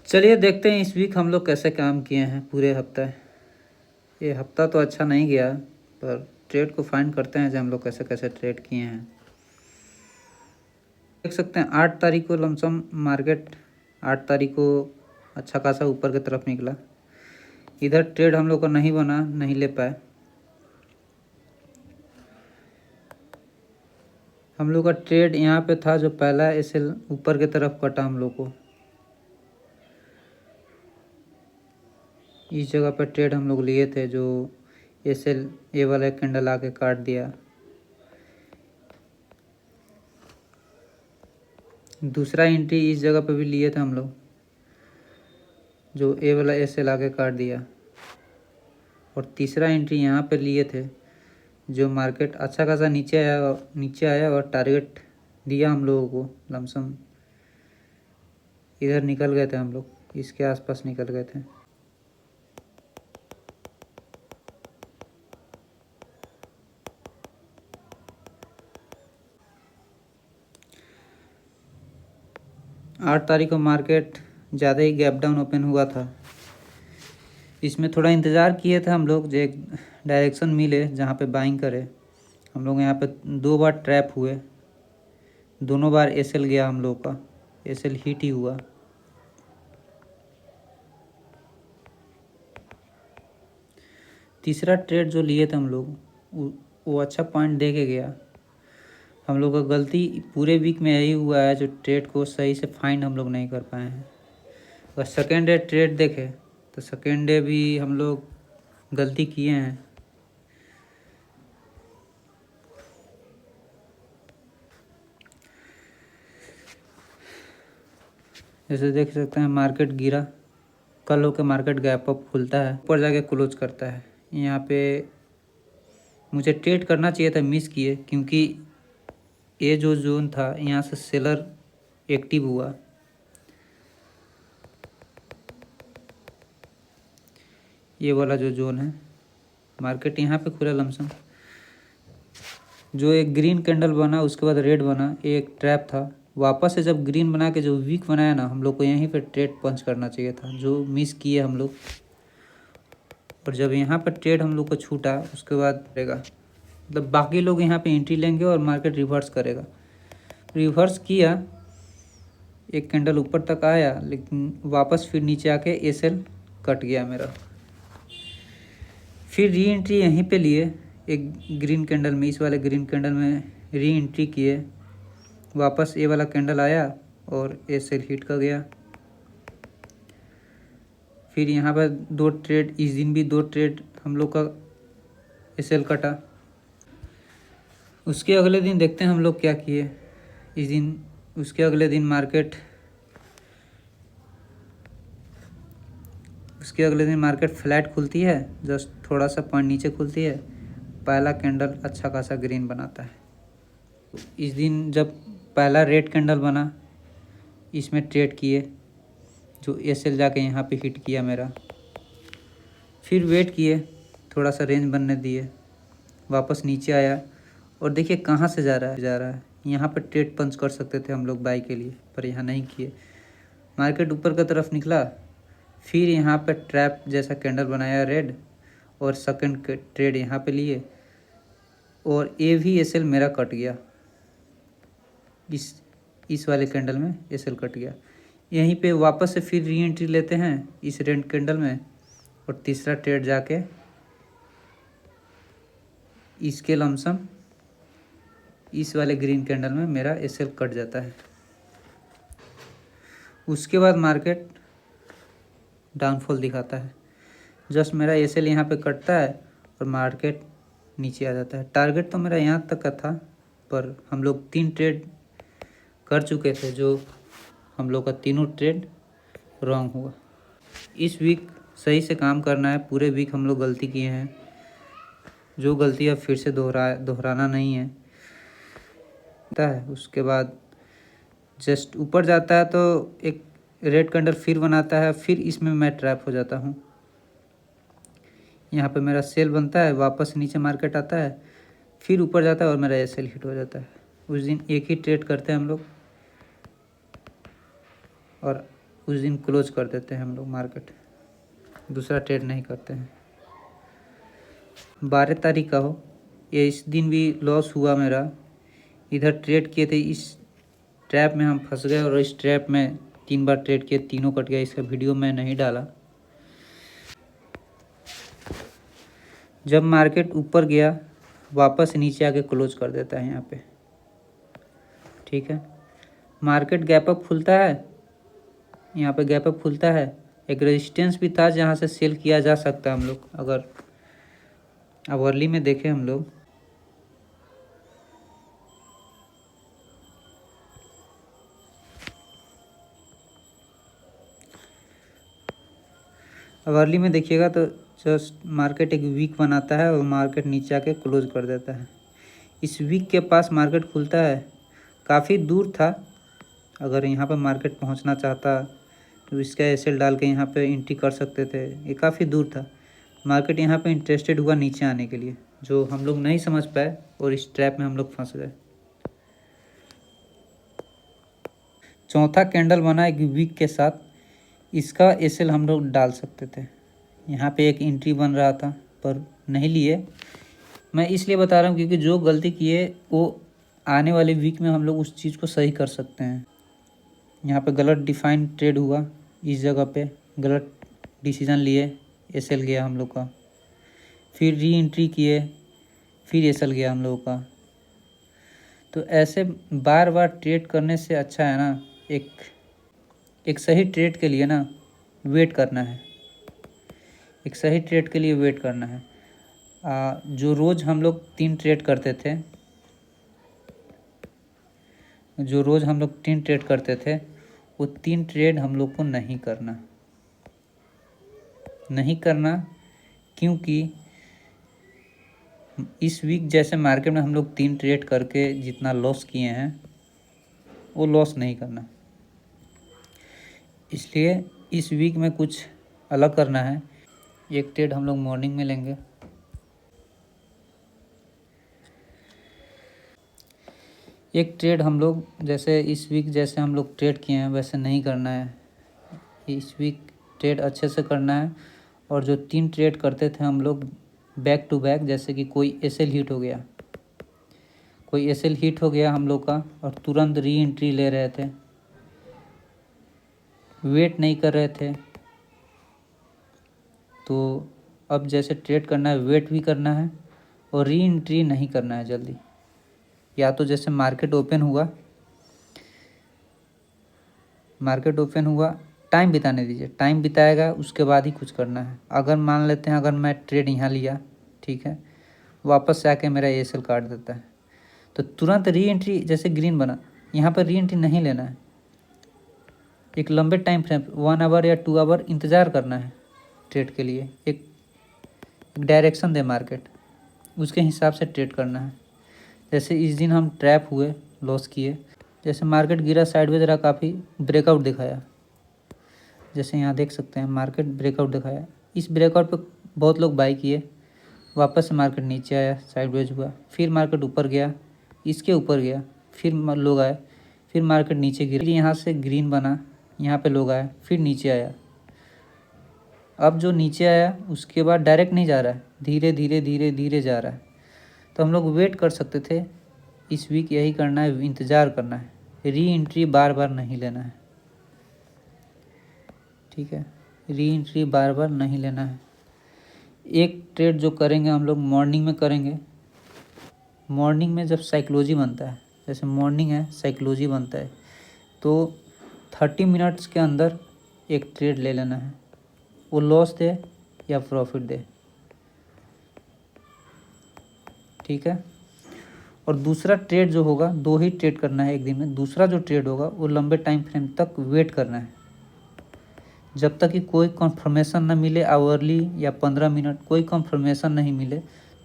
चलिए देखते हैं इस वीक हम लोग कैसे काम किए हैं पूरे हफ्ता। ये हफ्ता तो अच्छा नहीं गया, पर ट्रेड को फाइंड करते हैं जो हम लोग कैसे कैसे ट्रेड किए हैं। देख सकते हैं 8 तारीख को लमसम मार्केट 8 तारीख को अच्छा खासा ऊपर की तरफ निकला। इधर ट्रेड हम लोग का नहीं बना, नहीं ले पाए। हम लोग का ट्रेड यहाँ पे था जो पहला एसएल ऊपर की तरफ कटा हम लोग को। इस जगह पर ट्रेड हम लोग लिए थे जो एसएल ए वाला कैंडल आके काट दिया। दूसरा एंट्री इस जगह पे भी लिए थे हम लोग जो ए वाला एसएल आके काट दिया। और तीसरा एंट्री यहाँ पे लिए थे जो मार्केट अच्छा खासा नीचे आया और टारगेट दिया हम लोगों को लमसम। इधर निकल गए थे हम लोग, इसके आसपास निकल गए थे। आठ तारीख को मार्केट ज़्यादा ही गैप डाउन ओपन हुआ था। इसमें थोड़ा इंतज़ार किए थे हम लोग जो एक डायरेक्शन मिले जहाँ पे बाइंग करे। हम लोग यहाँ पे 2 बार ट्रैप हुए, दोनों बार एसएल गया हम लोग का, एसएल हिट ही हुआ। तीसरा ट्रेड जो लिए थे हम लोग वो अच्छा पॉइंट दे के गया। हम लोग का गलती पूरे वीक में यही हुआ है जो ट्रेड को सही से फाइंड हम लोग नहीं कर पाए हैं। अगर सेकेंड डे ट्रेड देखे तो सेकेंड डे भी हम लोग गलती किए हैं। जैसे देख सकते हैं मार्केट गिरा, कल होकर मार्केट गैप अप खुलता है, ऊपर जाके क्लोज करता है। यहाँ पे मुझे ट्रेड करना चाहिए था, मिस किए, क्योंकि ये जो जोन था यहाँ से सेलर एक्टिव हुआ। ये वाला जो जोन है मार्केट यहाँ पे खुला लमसम, जो एक ग्रीन कैंडल बना उसके बाद रेड बना, एक ट्रैप था। वापस से जब ग्रीन बना के जो वीक बनाया ना, हम लोग को यहीं पे ट्रेड पंच करना चाहिए था, जो मिस किए हम लोग। और जब यहाँ पर ट्रेड हम लोग को छूटा उसके बाद रहेगा, मतलब बाकी लोग यहाँ पे एंट्री लेंगे और मार्केट रिवर्स करेगा। रिवर्स किया, एक कैंडल ऊपर तक आया, लेकिन वापस फिर नीचे आके एसएल कट गया मेरा। फिर री एंट्री यहीं पे लिए एक ग्रीन कैंडल में, इस वाले ग्रीन कैंडल में री एंट्री किए। वापस ये वाला कैंडल आया और एसएल हिट का गया। फिर यहाँ पर 2 ट्रेड, इस दिन भी 2 ट्रेड हम लोग का एसएल कटा। उसके अगले दिन देखते हैं हम लोग क्या किए इस दिन। उसके अगले दिन मार्केट फ्लैट खुलती है, जस्ट थोड़ा सा पॉइंट नीचे खुलती है। पहला कैंडल अच्छा खासा ग्रीन बनाता है। इस दिन जब पहला रेड कैंडल बना, इसमें ट्रेड किए जो एसएल जाके यहाँ पे हिट किया मेरा। फिर वेट किए, थोड़ा सा रेंज बनने दिए, वापस नीचे आया और देखिए कहाँ से जा रहा है। यहाँ पर ट्रेड पंच कर सकते थे हम लोग बाई के लिए, पर यहाँ नहीं किए। मार्केट ऊपर की तरफ निकला, फिर यहाँ पर ट्रैप जैसा कैंडल बनाया रेड, और सेकंड ट्रेड यहाँ पे लिए और ए भी एसएल मेरा कट गया। इस वाले कैंडल में एसएल कट गया। यहीं पे वापस से फिर री एंट्री लेते हैं इस रेड कैंडल में, और तीसरा ट्रेड जाके इसके लमसम इस वाले ग्रीन कैंडल में मेरा एसएल कट जाता है। उसके बाद मार्केट डाउनफॉल दिखाता है। जस्ट मेरा एसएल यहाँ पे कटता है और मार्केट नीचे आ जाता है। टारगेट तो मेरा यहाँ तक का था, पर हम लोग 3 ट्रेड कर चुके थे, जो हम लोग का तीनों ट्रेड रॉन्ग हुआ। इस वीक सही से काम करना है। पूरे वीक हम लोग गलती किए हैं, जो गलती अब फिर से दोहराना नहीं है। उसके बाद जस्ट ऊपर जाता है तो एक रेड कैंडल फिर बनाता है, फिर इसमें मैं ट्रैप हो जाता हूँ। यहाँ पे मेरा सेल बनता है, वापस नीचे मार्केट आता है, फिर ऊपर जाता है और मेरा एसएल हिट हो जाता है। उस दिन एक ही ट्रेड करते हैं हम लोग, और उस दिन क्लोज कर देते हैं हम लोग मार्केट, दूसरा ट्रेड नहीं करते हैं। 12 तारीख का हो, ये इस दिन भी लॉस हुआ मेरा। इधर ट्रेड किए थे, इस ट्रैप में हम फंस गए और इस ट्रैप में 3 बार ट्रेड किए, तीनों कट गया। इसका वीडियो मैं नहीं डाला। जब मार्केट ऊपर गया वापस नीचे आके क्लोज कर देता है यहाँ पे, ठीक है। मार्केट गैप अप खुलता है, यहाँ पे गैप अप खुलता है। एक रेजिस्टेंस भी था जहाँ से सेल किया जा सकता है हम लोग, अगर आवरली में देखें हम लोग। आवरली में देखिएगा तो जस्ट मार्केट एक वीक बनाता है और मार्केट नीचे आके क्लोज कर देता है। इस वीक के पास मार्केट खुलता है, काफ़ी दूर था। अगर यहाँ पर मार्केट पहुँचना चाहता तो इसका एसएल डाल के यहाँ पे एंट्री कर सकते थे। ये काफ़ी दूर था। मार्केट यहाँ पे इंटरेस्टेड हुआ नीचे आने के लिए, जो हम लोग नहीं समझ पाए और इस ट्रैप में हम लोग फंस गए। चौथा कैंडल बना एक वीक के साथ, इसका एसएल हम लोग डाल सकते थे। यहाँ पे एक एंट्री बन रहा था पर नहीं लिए। मैं इसलिए बता रहा हूँ क्योंकि जो गलती किए वो आने वाले वीक में हम लोग उस चीज़ को सही कर सकते हैं। यहाँ पे गलत डिफाइन ट्रेड हुआ, इस जगह पे गलत डिसीज़न लिए, एसएल गया हम लोग का। फिर री एंट्री किए, फिर एसएल गया हम लोगों का। तो ऐसे बार बार ट्रेड करने से अच्छा है ना, एक सही ट्रेड के लिए ना वेट करना है। एक सही ट्रेड के लिए वेट करना है। जो रोज़ हम लोग 3 ट्रेड करते थे, वो 3 ट्रेड हम लोग को नहीं करना, क्योंकि इस वीक जैसे मार्केट में हम लोग 3 ट्रेड करके जितना लॉस किए हैं वो लॉस नहीं करना। इसलिए इस वीक में कुछ अलग करना है। एक ट्रेड हम लोग मॉर्निंग में लेंगे, एक ट्रेड हम लोग जैसे इस वीक जैसे हम लोग ट्रेड किए हैं वैसे नहीं करना है। इस वीक ट्रेड अच्छे से करना है। और जो 3 ट्रेड करते थे हम लोग बैक टू बैक, जैसे कि कोई एसएल हिट हो गया हम लोग का और तुरंत री एंट्री ले रहे थे, वेट नहीं कर रहे थे। तो अब जैसे ट्रेड करना है वेट भी करना है और री एंट्री नहीं करना है जल्दी। या तो जैसे मार्केट ओपन हुआ टाइम बिताने दीजिए, टाइम बिताएगा उसके बाद ही कुछ करना है। अगर मान लेते हैं अगर मैं ट्रेड यहाँ लिया, ठीक है, वापस से आके मेरा एसएल काट देता है तो तुरंत री एंट्री, जैसे ग्रीन बना यहाँ पर री एंट्री नहीं लेना है। एक लंबे टाइम फ्रेम 1 आवर या 2 आवर इंतज़ार करना है ट्रेड के लिए। एक डायरेक्शन दे मार्केट, उसके हिसाब से ट्रेड करना है। जैसे इस दिन हम ट्रैप हुए, लॉस किए। जैसे मार्केट गिरा साइडवेज रहा, काफ़ी ब्रेकआउट दिखाया। जैसे यहाँ देख सकते हैं मार्केट ब्रेकआउट दिखाया। इस ब्रेकआउट पे बहुत लोग बाई किए, वापस से मार्केट नीचे आया, साइडवेज हुआ, फिर मार्केट ऊपर गया, इसके ऊपर गया, फिर लोग आए, फिर मार्केट नीचे गिरा, फिर यहाँ से ग्रीन बना, यहाँ पे लोग आए, फिर नीचे आया। अब जो नीचे आया उसके बाद डायरेक्ट नहीं जा रहा है, धीरे धीरे धीरे धीरे जा रहा है। तो हम लोग वेट कर सकते थे। इस वीक यही करना है, इंतज़ार करना है, री एंट्री बार बार नहीं लेना है, ठीक है। री एंट्री बार बार नहीं लेना है। एक ट्रेड जो करेंगे हम लोग मॉर्निंग में करेंगे। मॉर्निंग में जब साइकोलॉजी बनता है, जैसे मॉर्निंग है साइकोलॉजी बनता है, तो 30 मिनट्स के अंदर एक ट्रेड ले लेना है, वो लॉस दे या प्रॉफिट दे, ठीक है। और दूसरा ट्रेड जो होगा, 2 ही ट्रेड करना है एक दिन में। दूसरा जो ट्रेड होगा वो लंबे टाइम फ्रेम तक वेट करना है, जब तक कि कोई कंफर्मेशन ना मिले, आवरली या 15 मिनट कोई कंफर्मेशन नहीं मिले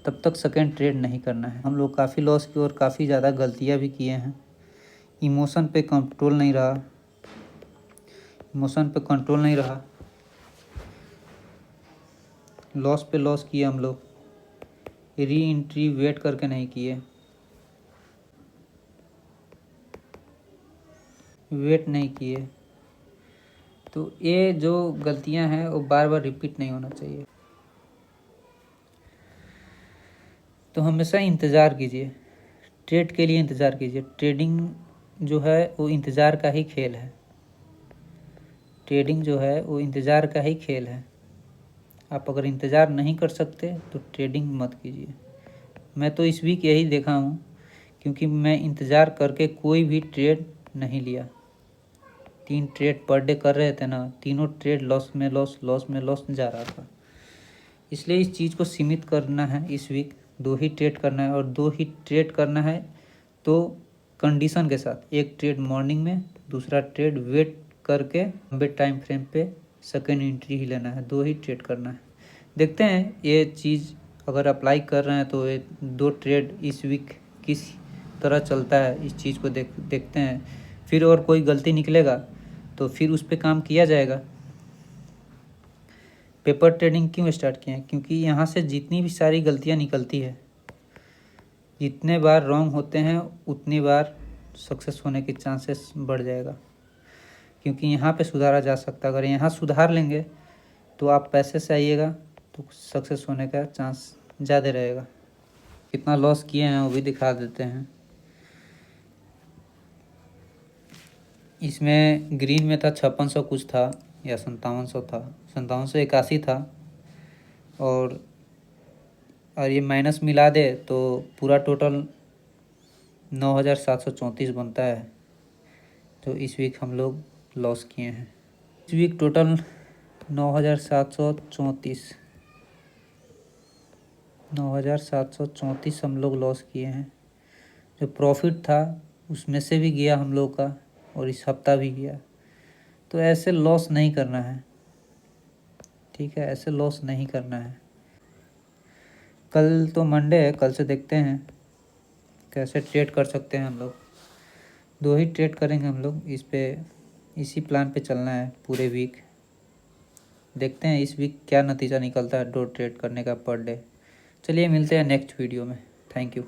तब तक सेकेंड ट्रेड नहीं करना है। हम लोग काफ़ी लॉस किए और काफ़ी ज़्यादा गलतियाँ भी किए हैं। इमोशन पे कंट्रोल नहीं रहा, लॉस पे लॉस किए हम लोग। री एंट्री वेट करके नहीं किए, वेट नहीं किए, तो ये जो गलतियां हैं वो बार बार रिपीट नहीं होना चाहिए। तो हमेशा इंतज़ार कीजिए, ट्रेड के लिए इंतज़ार कीजिए। ट्रेडिंग जो है वो इंतज़ार का ही खेल है। ट्रेडिंग जो है वो इंतज़ार का ही खेल है। आप अगर इंतज़ार नहीं कर सकते तो ट्रेडिंग मत कीजिए। मैं तो इस वीक यही देखा हूँ, क्योंकि मैं इंतज़ार करके कोई भी ट्रेड नहीं लिया। 3 ट्रेड पर डे कर रहे थे ना, तीनों ट्रेड लॉस में लॉस जा रहा था। इसलिए इस चीज़ को सीमित करना है। इस वीक 2 ही ट्रेड करना है, और 2 ही ट्रेड करना है तो कंडीशन के साथ। एक ट्रेड मॉर्निंग में, दूसरा ट्रेड वेट करके लंबे टाइम फ्रेम पे सेकेंड एंट्री ही लेना है। 2 ही ट्रेड करना है। देखते हैं ये चीज़ अगर अप्लाई कर रहे हैं तो ये 2 ट्रेड इस वीक किस तरह चलता है, इस चीज़ को देखते हैं। फिर और कोई गलती निकलेगा तो फिर उस पर काम किया जाएगा। पेपर ट्रेडिंग क्यों स्टार्ट किया है? क्योंकि यहाँ से जितनी भी सारी गलतियाँ निकलती है, जितने बार रॉन्ग होते हैं उतनी बार सक्सेस होने के चांसेस बढ़ जाएगा। क्योंकि यहाँ पे सुधारा जा सकता है। अगर यहाँ सुधार लेंगे तो आप पैसे से आइएगा तो सक्सेस होने का चांस ज़्यादा रहेगा। कितना लॉस किए हैं वो भी दिखा देते हैं। इसमें ग्रीन में था 5600 कुछ था या 5700 था, 5781 था। और ये माइनस मिला दे तो पूरा टोटल 9734 बनता है। तो इस वीक हम लोग लॉस किए हैं। इस वीक टोटल 9734 हम लोग लॉस किए हैं। जो प्रॉफिट था उसमें से भी गया हम लोग का, और इस हफ्ता भी गया। तो ऐसे लॉस नहीं करना है, ठीक है? ऐसे लॉस नहीं करना है। कल तो मंडे है, कल से देखते हैं कैसे ट्रेड कर सकते हैं हम लोग। 2 ही ट्रेड करेंगे हम लोग। इसी प्लान पे चलना है पूरे वीक। देखते हैं इस वीक क्या नतीजा निकलता है 2 ट्रेड करने का पर डे। चलिए मिलते हैं नेक्स्ट वीडियो में। Thank you.